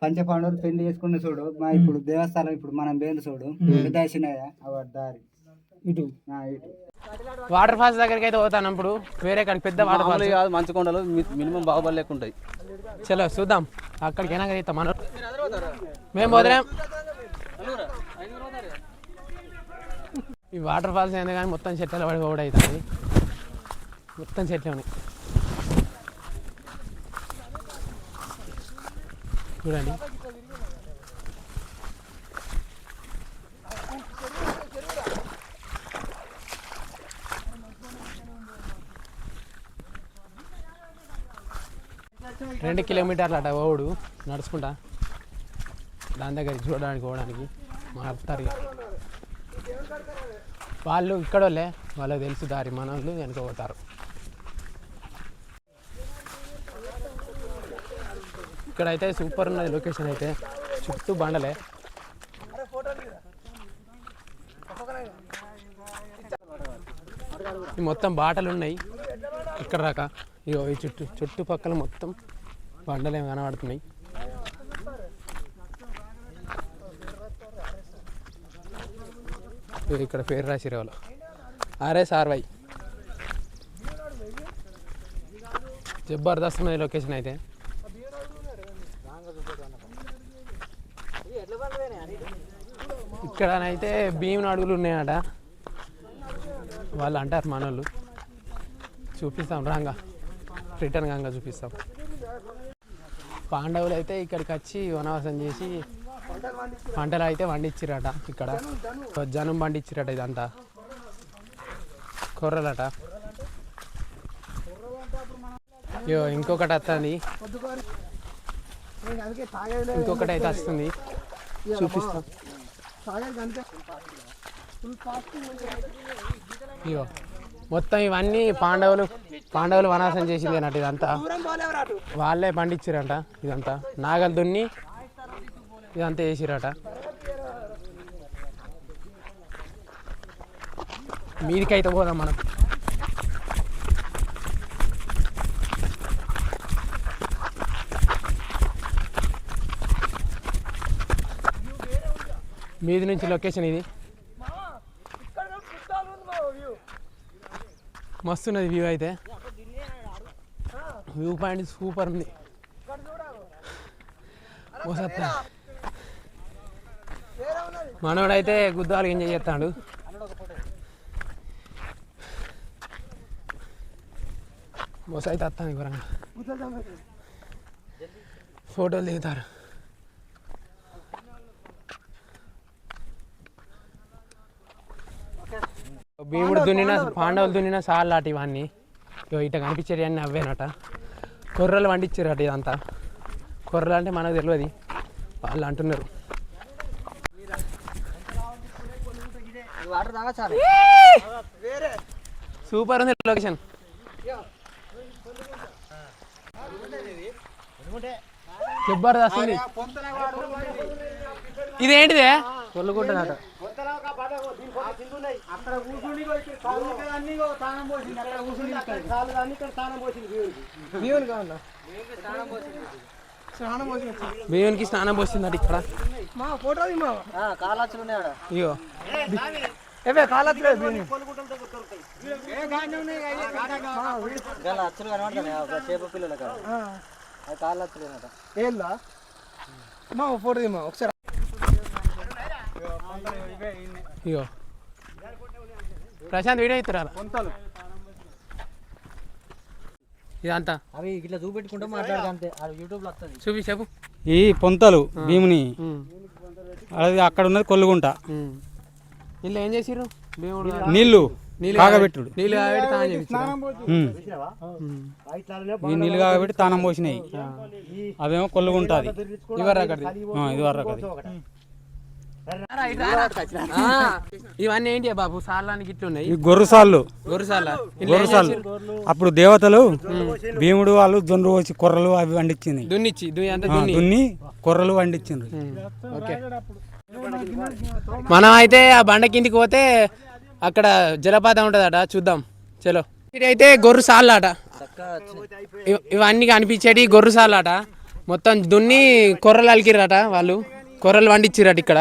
పంచపాండవులు పెళ్లి చేసుకున్న చూడు మా ఇప్పుడు దేవస్థానం ఇప్పుడు మనం పోయింది చూడు పెద్దసినయ్య దారి ఇటు ఇటు వాటర్ ఫాల్స్ దగ్గరికి అయితే పోతాను ఇప్పుడు వేరే కానీ పెద్ద వాటర్ ఫాల్స్ కాదు మంచి కొండలు మినిమం బాహుబలి లెక్క ఉంటాయి. చలో చూద్దాం అక్కడికి అయినా కదా మనం మేము పోతున్నాం. ఈ వాటర్ ఫాల్స్ ఏంది కానీ మొత్తం చెట్ల పడి పోవడం అవుతుంది. మొత్తం చెట్లే ఉన్నాయి చూడండి. రెండు కిలోమీటర్లు అట ఓడు నడుచుకుంటా దాని దగ్గర చూడడానికి పోవడానికి మారుతారు. వాళ్ళు ఇక్కడ వాళ్ళే వాళ్ళకి తెలుసు దారి, మన వాళ్ళు వెనుక పోతారు. ఇక్కడైతే సూపర్ ఉన్నది లొకేషన్ అయితే, చుట్టూ బండలే. మొత్తం బాటలు ఉన్నాయి ఇక్కడ దాకా. ఇగో ఈ చుట్టుపక్కల మొత్తం బండలు ఏమి కనబడుతున్నాయి. ఇక్కడ పేరు రాసిరే వాళ్ళు RSRY. జబర్దస్త్ ఉన్నది లొకేషన్ అయితే. ఇక్కడనైతే భీముని అడుగులు ఉన్నాయట వాళ్ళు అంటారు మనోళ్ళు. చూపిస్తాం రాంగా రిటర్న్ కాగా చూపిస్తాం. పాండవులు అయితే ఇక్కడికి వచ్చి వనవాసం చేసి పంటలు అయితే పండించిరట. ఇక్కడ జనం పండించిరట. ఇదంతా కొర్రలట. ఇంకొకటి వస్తుంది, ఇంకొకటి అయితే వస్తుంది చూపిస్తాం. ఇగో మొత్తం ఇవన్నీ పాండవులు వనవాసం చేసింది అన్నట్టు. ఇదంతా వాళ్ళే పండించారట. ఇదంతా నాగలు దున్ని ఇదంతా వేసిరట. మీదికైతే పోదాం మనం. మీది నుంచి లొకేషన్ ఇది. మస్తున్నది వ్యూ అయితే. వ్యూ పాయింట్ సూపర్ ఉంది. మనోడైతే గుద్దాలు ఎంజాయ్ చేస్తాడు. బస్ అయితే వస్తాను ఘోరంగా. ఫోటోలు దిగుతారు. భీముడు దున్నిన పాండవులు దున్నిన సాళ్ళాట ఇవన్నీ. ఇట కనిపించేవి అన్నీ అవేనట. కొర్రలు పండించారట. ఇదంతా కొర్రలు అంటే మనకు తెలియదు, వాళ్ళు అంటున్నారు. సూపర్ ఉంది లొకేషన్. జబర్దస్త్ ఉంది. ఇదేంటిదే కొల్లుకుంటున్నట. బియ్యానికి స్నానం పోసిందట ఇక్కడ. ఇగో ఇగో ప్రశాంత్ వీడియో ఇస్తారా ఇదంతా అవి ఇట్లా చూపెట్టుకుంటే మాట్లాడదంతే యూట్యూబ్ లో వస్తుంది. చూపి చెప్పు. ఈ పొంతలు భీముని అది అక్కడ ఉన్నది కొల్లుగుంట. ఇలా ఏం చేసిర్రు? నీళ్లు కాగబెట్టుడు. నీళ్ళు కాగబెట్టి తానం చేయించారు. ఈ నీళ్ళు కాగబెట్టి తానం పోసినాయి. అవేమో కొల్లుగుంట. అది ఇది వరకు ఇవన్నీ ఏంటి బాబు? సార్లానికి ఇట్లా ఉన్నాయి. గొర్రెసాళ్ళు. గొర్రెసాళ్ళు అప్పుడు దేవతలు భీముడు వాళ్ళు జొన్ను వచ్చి కొర్రలు అవి వండించింది. దున్ని కొర్రలు వండించింది. ఓకే, మనం అయితే ఆ బండ కిందికి పోతే అక్కడ జలపాతం ఉంటుందట, చూద్దాం. చలో. ఇదైతే గొర్రె సాళ్ళట. ఇవన్నీ కనిపించేటి గొర్రె సాళ్ళట. మొత్తం దున్ని కొర్రలు అలికిరట వాళ్ళు, కొర్రలు వండిచ్చిరట ఇక్కడ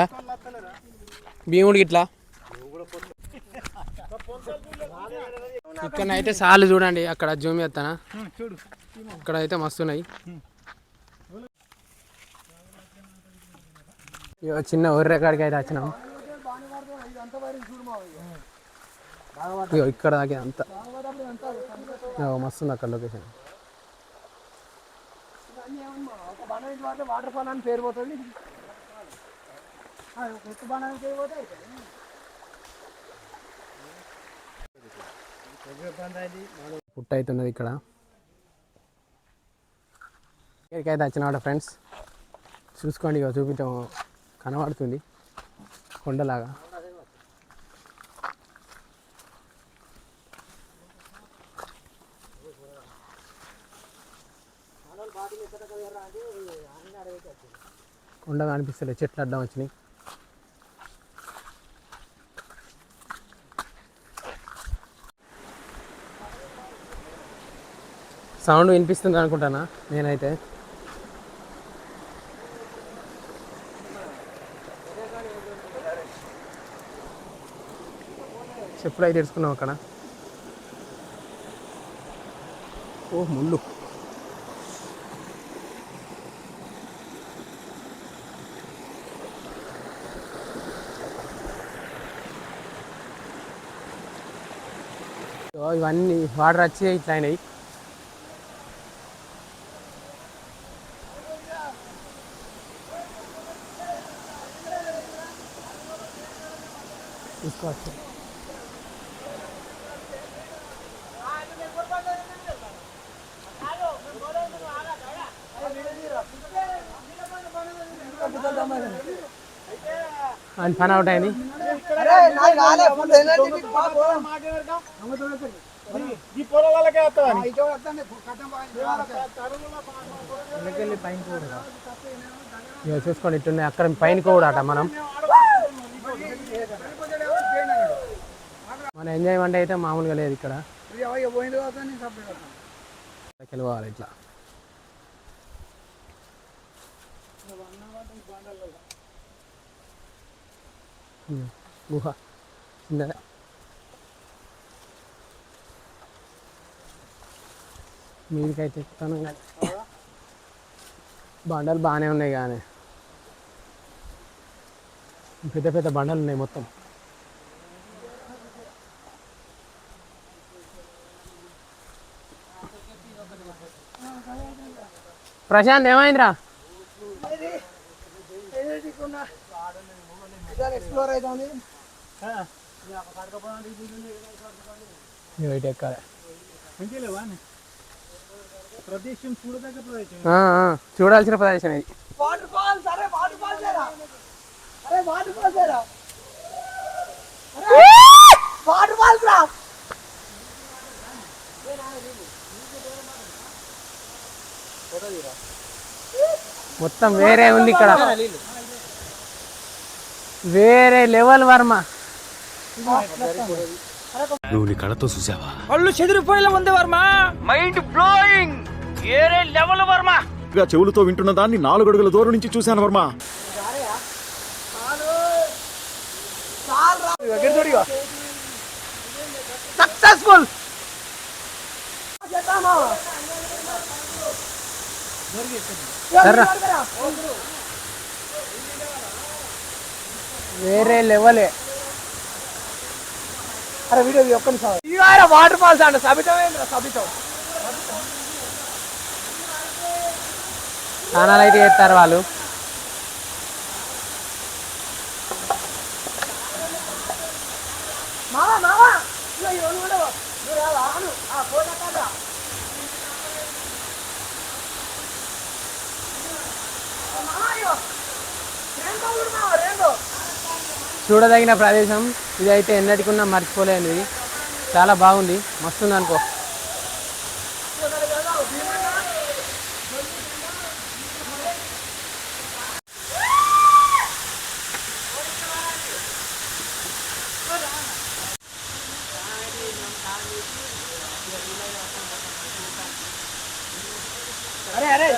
భీముడికి ఇట్లా. ఇక్కడనైతే సార్లు చూడండి, అక్కడ జూమ్ చేస్తానా, ఇక్కడ అయితే మస్తున్నాయి. చిన్న ఒర్రె కాడికి అయితే వచ్చినాం. ఇక్కడ దాకా అంతా మస్తుంది అక్కడ లొకేషన్. వాటర్ ఫాల్ అని పేరు పోతుంది. పుట్ట అవుతున్నది ఇక్కడ. ఇక్కడికి అయితే వచ్చిన ఫ్రెండ్స్ చూసుకోండి, ఇక చూపించాం కనబడుతుంది కొండలాగా. కొండ కనిపిస్తలే, చెట్లు అడ్డం వచ్చినాయి. సౌండ్ వినిపిస్తుంది అనుకుంటానా నేనైతే. చెప్పులు అయితే తెరుచుకున్నాం అక్కడ. ఓ ముళ్ళు. ఇవన్నీ వాటర్ వచ్చి ఇట్లా అయినాయి. తీసుకోవచ్చు. అని పని అవుట్ అయింది. చూసుకోండి ఇట్టున్నాయి, అక్కడ పైన కూడా అట. మనం మన ఎంజాయ్మెంట్ అయితే మామూలుగా లేదు ఇక్కడ. వెళ్ళిపోవాలి ఇట్లా. గుహ చిన్నదే. మీదికైతే ఎక్కుతాను కానీ బండలు బాగానే ఉన్నాయి, కానీ పెద్ద పెద్ద బండలు ఉన్నాయి మొత్తం. ప్రశాంత్ ఏమైందిరా? చూడాల్సిన ప్రదేశం ఇది. మొత్తం వేరే ఉంది ఇక్కడ, వేరే లెవెల్ వర్మ. నువ్వు నీ కళ్ళతో చూసావా? కళ్ళు చెదిరిపోయేలా ఉంది వర్మ. మైండ్ బ్లోయింగ్, వేరే లెవెల్ వర్మ. చెవులతో వింటున్న దాన్ని 4 అడుగుల దూరం నుంచి చూశాను వర్మ. సక్సెస్ఫుల్. వేరే లెవెలే. అరే వీడియో ఒక్క నిమిషం. వాటర్ ఫాల్స్ అంట. సబితమేంద్ర సబితం. స్నానాలు అయితే చేస్తారు వాళ్ళు. చూడదగిన ప్రదేశం ఇదైతే ఎన్నటికున్నా మర్చిపోలేదు. ఇది చాలా బాగుంది, మస్తుంది అనుకో. అరే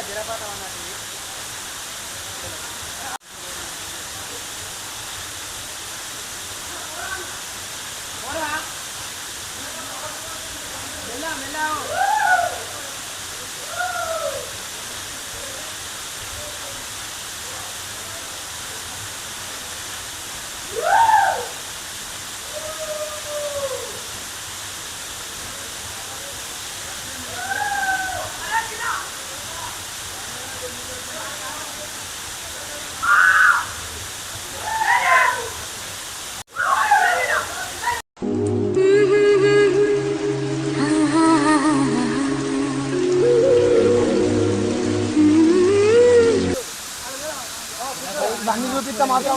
అన్ని చూపిస్తా మాత్రం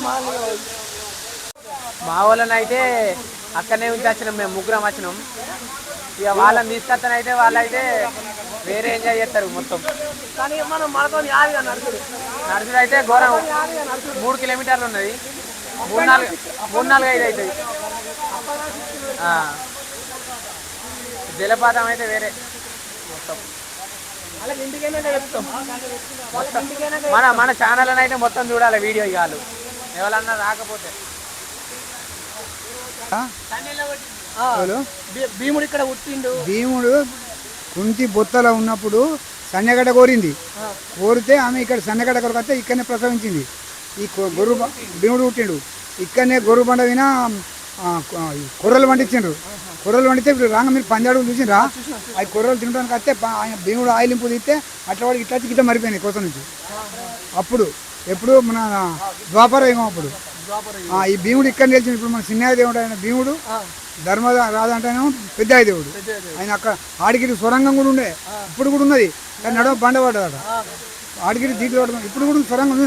మా వాళ్ళని అయితే అక్కడనే ఉంచి వచ్చినాం, మేము ముగ్గురం వచ్చినాం. ఇక వాళ్ళని తీసుకొస్తానైతే వాళ్ళైతే వేరే ఎంజాయ్ చేస్తారు మొత్తం. కానీ మనం మనతో నడుచుడు అయితే ఘోరం. 3 కిలోమీటర్లు ఉన్నది, 3-4-5 అవుతుంది. జలపాతం అయితే వేరే మొత్తం. మన ఛానల్ అయితే మొత్తం చూడాలి వీడియో. ఇక వాళ్ళు ఎవరన్నా రాకపోతే భీముడు ఇక్కడ పుట్టిండు. భీముడు కుంతి బొత్తలో ఉన్నప్పుడు సన్నగడ్డ కోరింది. కోరితే ఆమె ఇక్కడ సన్నగడ్డ కొరకైతే ఇక్కడనే ప్రసవించింది. ఈ భీముడు పుట్టిండు ఇక్కడనే గొర్రె బండ విన కొర్రలు పండించిండ్రు. కొర్రలు పండితే ఇప్పుడు రాగా మీరు పంజాడు చూసిండ్రా, అవి కొర్రలు తినడానికి వస్తే ఆయన భీముడు ఆయిలింపు తీస్తే అట్లా వాడికి ఇట్లా గిట్ట మరిపోయినాయి కోసం నుంచి. అప్పుడు ఎప్పుడు మన ద్వాపర యుగం అప్పుడు ఈ భీముడు ఇక్కడ నిలిచింది. ఇప్పుడు మన చిన్న దేవుడు అయిన భీముడు ధర్మ రాదంటేనేమో పెద్ద దేవుడు. ఆయన అక్కడ ఆడిగిరి సొరంగం కూడా ఉండే, ఇప్పుడు కూడా ఉన్నది. కానీ నడవ బండ పడ్డదట ఆడిగిరి దీంట్లో పడుతుంది. ఇప్పుడు కూడా సొరంగం ఉంది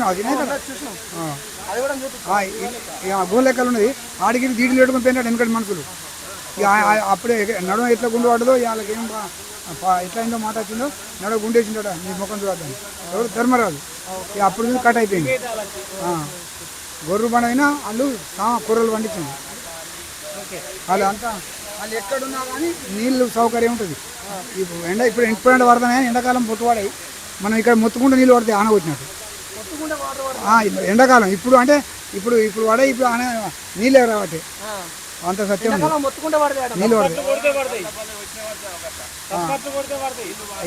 గోల్ లెక్కలు ఉన్నది. ఆడిగిరి దీంట్లో పెట్టుకుని పోయినాడు వెనకటి మనుషులు. అప్పుడే నడవ ఎట్లా గుండు పడదో వాళ్ళకి ఏం ఎట్లా అయిందో మాట వచ్చిందో నడవ గుండేసిండట మీ ముఖం చూద్దాం. ఎవరు ధర్మరాజు. అప్పుడు నుంచి కట్ అయిపోయింది. గొర్రె బండ అయినా వాళ్ళు కూరలు పండించింది. వాళ్ళు అంతా వాళ్ళు ఎక్కడున్నా కానీ నీళ్ళు సౌకర్యం ఉంటుంది. ఇప్పుడు ఎప్పుడంటే పడతానే ఎండాకాలం పొట్టుపడాయి. మనం ఇక్కడ మొత్తుకుంటూ నీళ్ళు పడితే ఆన వచ్చినట్టు ఎండాకాలం. ఇప్పుడు అంటే ఇప్పుడు పడాయి. ఇప్పుడు ఆన నీళ్ళు రావట్టే అంత సత్యం ఉంది. నీళ్ళు పడతాయి.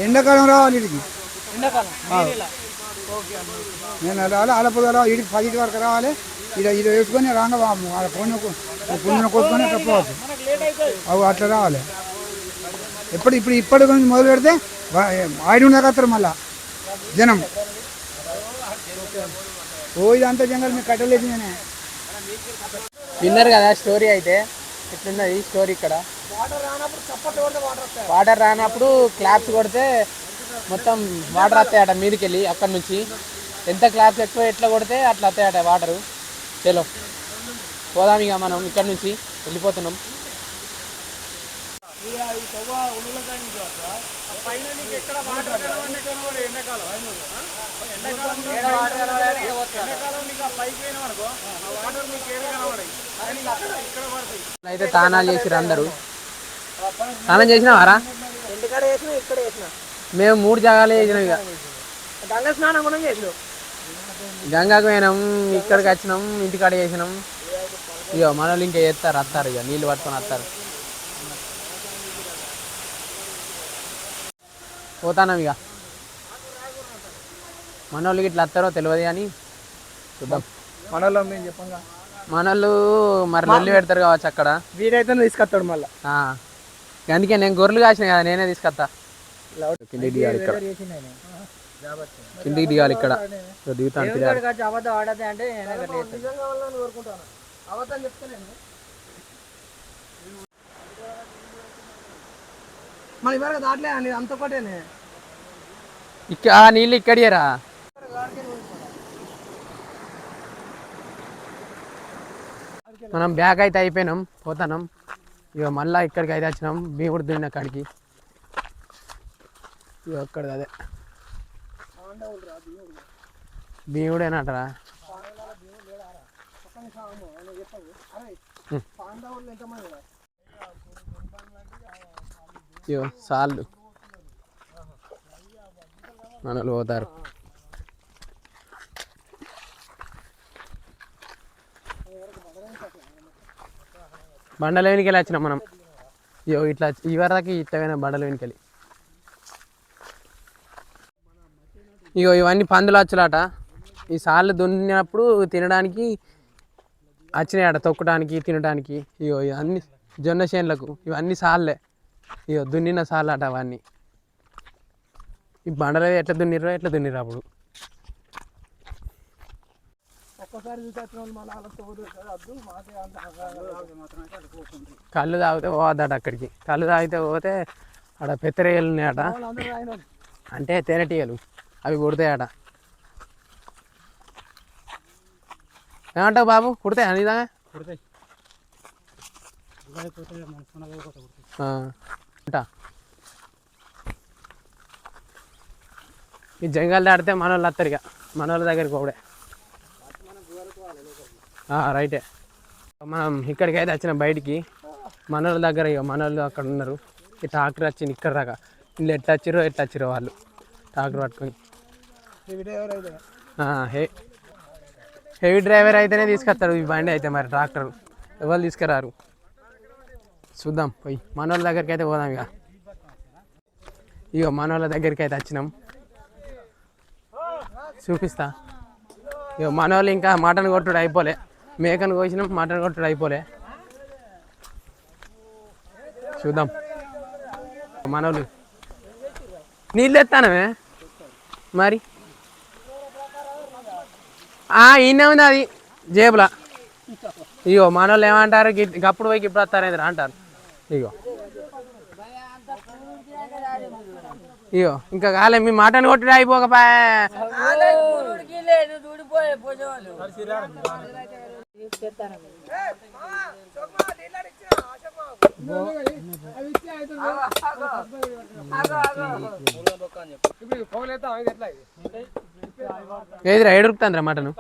ఎండాకాలం రావాలి వీడికి. నేను రావాలి ఆలపూర్ వీడికి 10 వరకు రావాలి. ఇది వేసుకొని రాగా పుణ్యం కోసుకొని తప్పవచ్చు. అవి అట్లా రావాలి. ఇప్పటి గురించి మొదలు పెడితే ఆడి ఉండగలుగుతారు మళ్ళా జనం. ఇదంతా జంగల్ మీకు కట్టలేదు. నేనే విన్నర్ కదా స్టోరీ. అయితే ఎట్లున్నది స్టోరీ? ఇక్కడ వాటర్ రానప్పుడు క్లాప్స్ కొడితే మొత్తం వాటర్ వస్తాయట మీదకి వెళ్ళి. అక్కడ నుంచి ఎంత క్లాప్స్ ఎక్కువ ఎట్లా కొడితే అట్లా వస్తాయట వాటరు. చలో పోదాం ఇక మనం ఇక్కడ నుంచి వెళ్ళిపోతున్నాం. అయితే తానాలు చేసిరు అందరూ. స్నానం చేసినావారా? మేము 3 జాగాలే చేసినాం. ఇక గంగా స్నానం కూడా చేసినాం. గంగాకు పోయినాం, ఇక్కడికి వచ్చినాం, ఇంటికాడ చేసినాం. ఇక మనోళ్ళు ఇంకా వస్తారు. ఇక నీళ్ళు పట్టుకొని వస్తారు. పోతాం ఇక. మనోళ్ళకి ఇట్లా వస్తారో తెలియదు కానీ చూద్దాం. మనోళ్ళు మరి నెల్లి పెడతారు కావచ్చు అక్కడ. వీడైతే తీసుకొస్తాడు మళ్ళీ. అందుకే నేను గొర్రెలు కాసిన కదా, నేనే తీసుకొస్తా. కిందికి దిగాలి ఇక్కడ, కిందికి దిగాలి ఇక్కడ. దిగుతాను ఇక్కడ. నీళ్ళు ఇక్కడేరా. మనం బ్యాగ్ అయితే అయిపోయినాం, పోతాం ఇక. మళ్ళీ ఇక్కడికి అయితే వచ్చినాం, భీముడు దున్న కాడికి. ఇక అక్కడ అదే భీముడేనటరా. ఇగో సాళ్ళు మనలు పోతారు. బండల వెనుకెళ్ళి వచ్చినాం మనం. ఇగో ఇట్లా ఇవరదాకి ఇట్లా బండల వెనుకెళ్ళి. ఇగో ఇవన్నీ పందులు వచ్చులాట. ఈ సాళ్ళు దున్నినప్పుడు తినడానికి వచ్చినాయట, తొక్కడానికి తినడానికి. ఇగో ఇవన్నీ జొన్న చేనులకు ఇవన్నీ సాళ్ళే. ఇగో దున్నిన సాళ్ళట అవన్నీ. ఈ బండలు ఎట్లా దున్నిర్రో అప్పుడు. కళ్ళు తాగితే పోవద్దట అక్కడికి. కళ్ళు తాగితే పోతే అక్కడ పెత్తరేయలు ఉన్నాయట, అంటే తేనెటీయలు, అవి కొడతాయట. ఏమంటావు బాబు కుడతాయి నిజంగా ఉంటా ఈ జంగల్ దాడితే మన వాళ్ళు వస్తారు ఇక మన వాళ్ళ దగ్గరికి ఒకడే రైటే మనం ఇక్కడికి అయితే వచ్చినాం బయటికి మన వాళ్ళ దగ్గర ఇక మన వాళ్ళు అక్కడ ఉన్నారు ఈ ట్రాక్టర్ వచ్చింది ఇక్కడ దాకా వీళ్ళు ఎట్లా వచ్చిరో వాళ్ళు ట్రాక్టర్ పట్టుకొని హెవీ డ్రైవర్ అయితేనే తీసుకొస్తారు ఈ బండి అయితే మరి ట్రాక్టర్ ఎవరు తీసుకురారు చూద్దాం పోయి మన వాళ్ళ దగ్గరికి అయితే పోదాం ఇక మన వాళ్ళ దగ్గరికి అయితే వచ్చినాం చూపిస్తా ఇక మన వాళ్ళు ఇంకా మటన్ కొట్టుడు అయిపోలే మేకను కోసినాం మటన్ కొట్టుడు అయిపోలే చూద్దాం మన వాళ్ళు నీళ్ళు ఎత్తానమే మరి ఈయనే ఉంది అది జేబులా ఇగో మన వాళ్ళు ఏమంటారు గప్పుడు పోయి ఇప్పుడు వస్తారేంద్రా అంటారు ఇగో ఇంకా కాలే మీ మటన్ కొట్టుడు అయిపోకపోయా ఏదిరా ఏడురుకుతుందిరా మటన్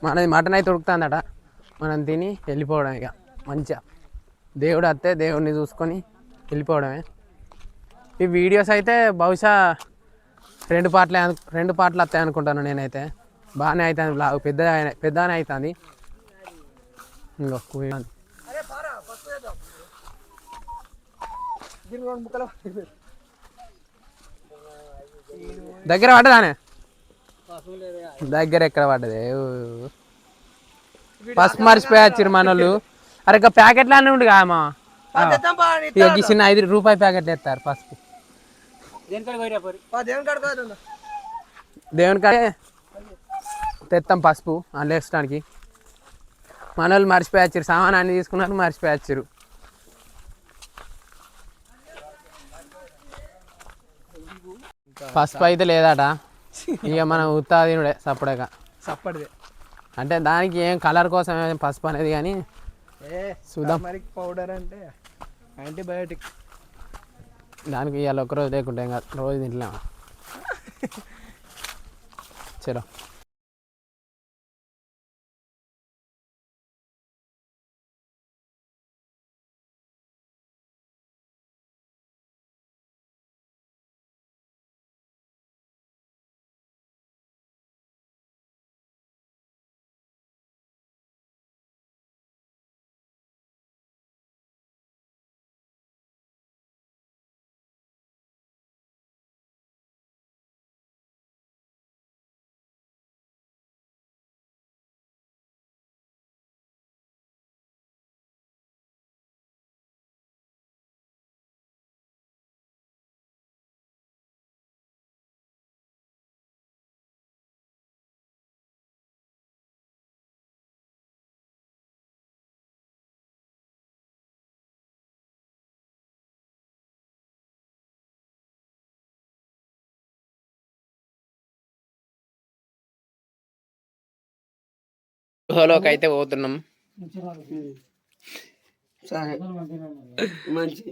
మనది మటన్ అయితే ఉడుకుతుందట మనం తిని వెళ్ళిపోవడం ఇక మంచిగా దేవుడు వస్తే దేవుడిని చూసుకొని వెళ్ళిపోవడమే ఈ వీడియోస్ అయితే బహుశా 2 పార్ట్లు వస్తాయి అనుకుంటాను నేనైతే బాగానే అవుతుంది బ్లాగ్ పెద్దగానే అవుతుంది ఇంకో దగ్గర పడ్డదానే దగ్గర ఎక్కడ పడ్డది పసుపు మర్చిపోయారు మన వాళ్ళు అరే ఇక ప్యాకెట్లు అన్నీ ఉండు కామా ఇక చిన్న ₹5 ప్యాకెట్లు ఎత్తారు పసుపు దేవుని కాడే తెస్తాం పసుపు అందులో వేసడానికి మన వాళ్ళు మర్చిపోయారు సామాన్ అన్ని తీసుకున్నారు మర్చిపోయారు పసుపు అయితే లేదట ఇక మనం ఉత్తా తినుడే సప్పడిదే అంటే దానికి ఏం కలర్ కోసం ఏం పసుపు అనేది కానీ చూద్దాం పౌడర్ అంటే యాంటీబయాటిక్ దానికి ఇవాళ ఒక్కరోజు లేకుంటే ఇంకా రోజు తింటలే చలో గుహలోకి అయితే పోతున్నాం సరే మంచి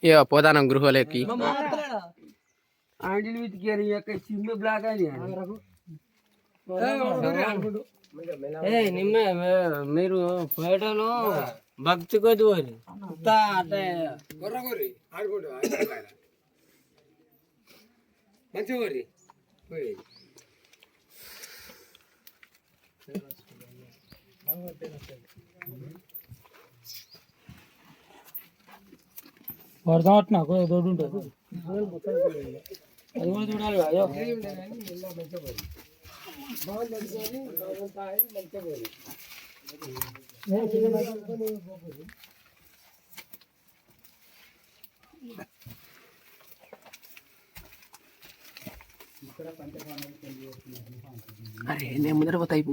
ఇక పోతాను గృహలోకి మీరు పేటలో భక్తి కొద్ది వర్ధం అట్లా తోడు ఉంటుంది అది కూడా చూడాలి అయ్యో అరే నేను ముందర పోతాయి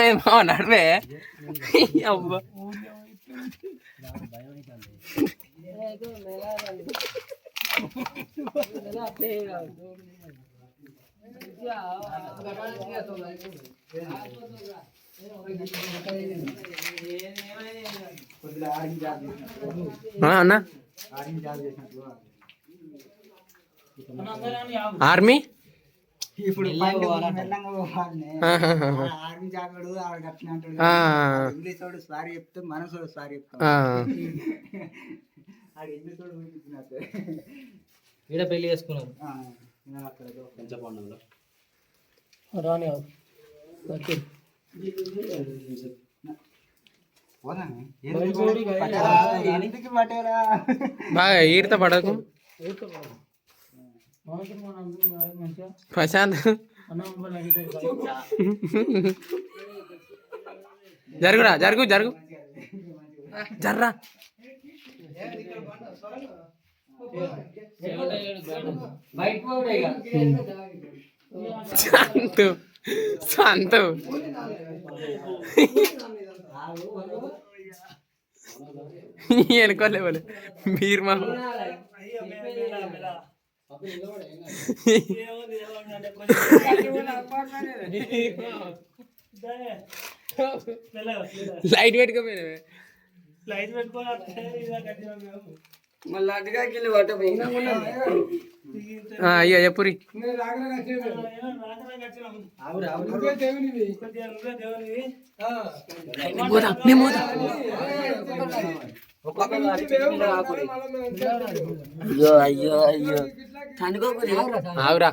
ఏమో నడివే అబ్బా అన్న ఆర్మీ ఇప్పుడు మెల్లంగా పోవాలనే. ఆర్మీ జాబుడు ఆవిడ కట్టిన అంటాడు. ఇంగ్లీష్ వాడు సారీ చెప్తే మనసు సారీ చెప్తాం. ఆడు ఇంగ్లీష్ వాడు ఊరికిచ్చినట్టు. ఈడ పెళ్లి చేసుకున్నారు అక్కడ పంచపాండంలో. ఎందుకు పట్టేరా బాగా ఈడత పడకు ప్రశాంత్ జరుగురా జరుగు జరుగు జర్రా శాంతు శాంతు వెనుకోలే వాళ్ళు మీరు మా లైట్ పెట్టుకోపోయినా లైట్ అయ్యో ఎప్పురి అయ్యో అయ్యో అయ్యో ఆవురా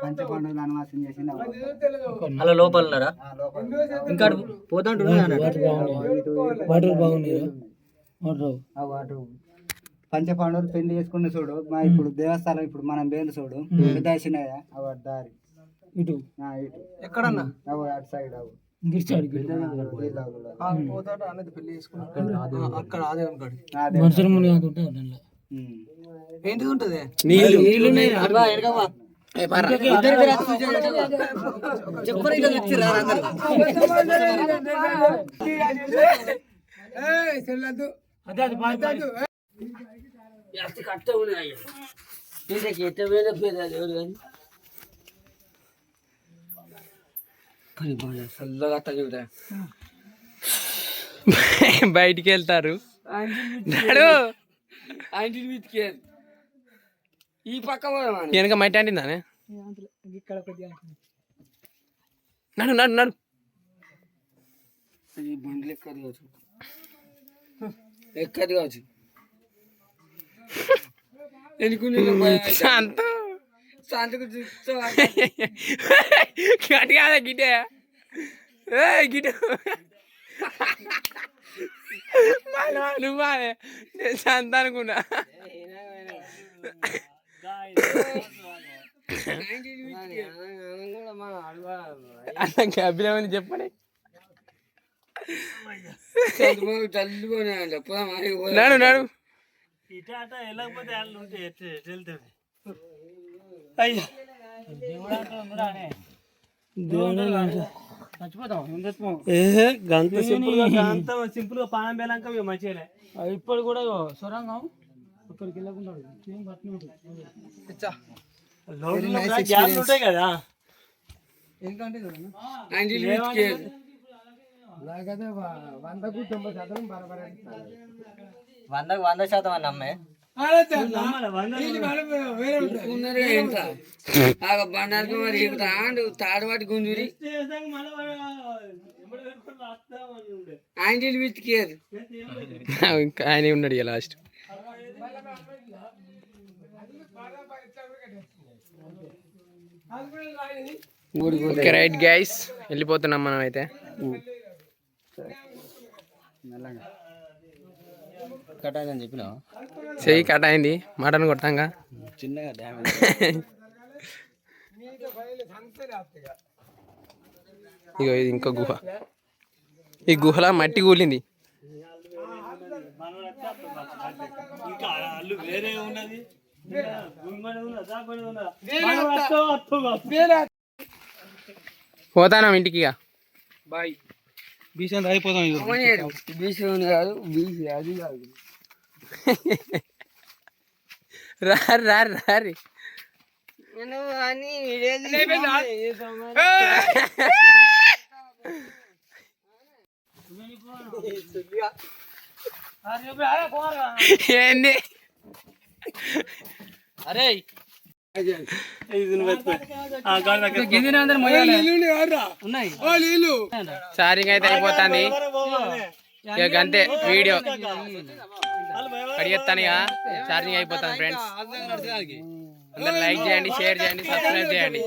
పంచపాండవులు వనవాసం చేసింది. అలా లోపల ఉన్నారా ఇంకా వాటర్ పంచపాండవులు పెళ్లి చేసుకున్న చూడు మా ఇప్పుడు దేవస్థానం ఇప్పుడు మనం బేలు చూడు పెద్దసినయ్య అవ దారి ఇటు ఎక్కడన్నా అవు అటు సైడ్ అవు అక్కడ అదే ఏంటిది ఉంటది బయటికి వెళ్తారు నడు ఈ పక్క వెనక మట్టి అంటిందానే నడు నడు నడు బండ్లు ఎక్కది కావచ్చు ఎక్కది కావచ్చు శాంత శాంతకు గట్టి కాదా గిటే గిట నువ్వు నేను శాంత అనుకున్నా అభినయం చెప్పండి నాడు నాడు గంత సింపుల్ గా పానం పేలాక మంచిగా ఇప్పుడు కూడా సొరంగం అక్కడికి వెళ్ళకుండా గ్యాస్ ఉంటాయి కదా ఎందుకంటే 100% అని నమ్మే బండారు మరి తాడవాటి గుంజూరి హ్యాండిల్ విత్ కేర్ ఆయన ఉన్నాడు ఇక లాస్ట్ ఓకే రైట్ గైస్ వెళ్ళిపోతున్నాం మనం అయితే కట్ అయిందని చెప్పినా చెయ్యి కట్ అయింది మటన్ కొట్టాంగా చిన్నగా డ్యామేజ్ ఇగో ఇది ఇంకో గుహ ఈ గుహలో మట్టి కూలింది ఇంకా అల్లు వేరే ఉన్నది పోతానా ఇంటికి ఇక. బాయ్ బీసెంట్ అయిపోతాం బీసెంట్ కాదు బీసీ అది కాదు రారి రారి రారి ఏంది అరే చార్జింగ్ అయితే అయిపోతుంది ఇక గంతే వీడియో కడిగేస్తాను ఇక ఛార్జింగ్ అయిపోతాను ఫ్రెండ్స్. అందరు లైక్ చేయండి, షేర్ చేయండి, సబ్స్క్రైబ్ చేయండి.